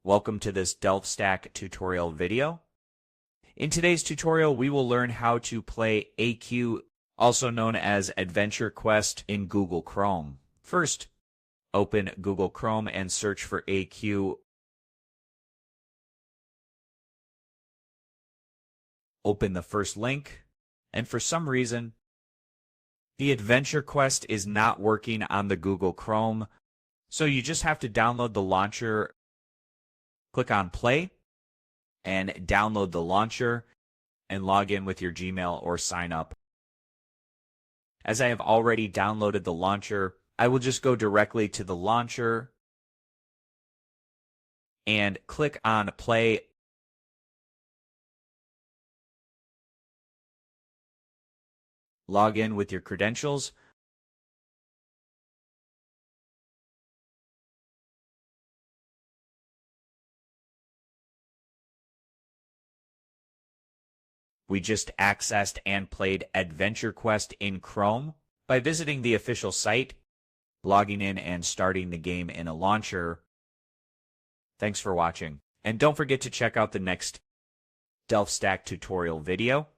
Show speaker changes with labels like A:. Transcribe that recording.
A: Welcome to this DelfStack tutorial video. In today's tutorial, we will learn how to play AQ, also known as Adventure Quest, in Google Chrome. First, open Google Chrome and search for AQ. Open the first link, and for some reason, the Adventure Quest is not working on the Google Chrome, so you just have to download the launcher. Click on Play, and download the launcher, and log in with your Gmail or sign up. As I have already downloaded the launcher, I will just go directly to the launcher and click on Play. Log in with your credentials. We just accessed and played Adventure Quest in Chrome by visiting the official site, logging in, and starting the game in a launcher. Thanks for watching, and don't forget to check out the next DelfStack tutorial video.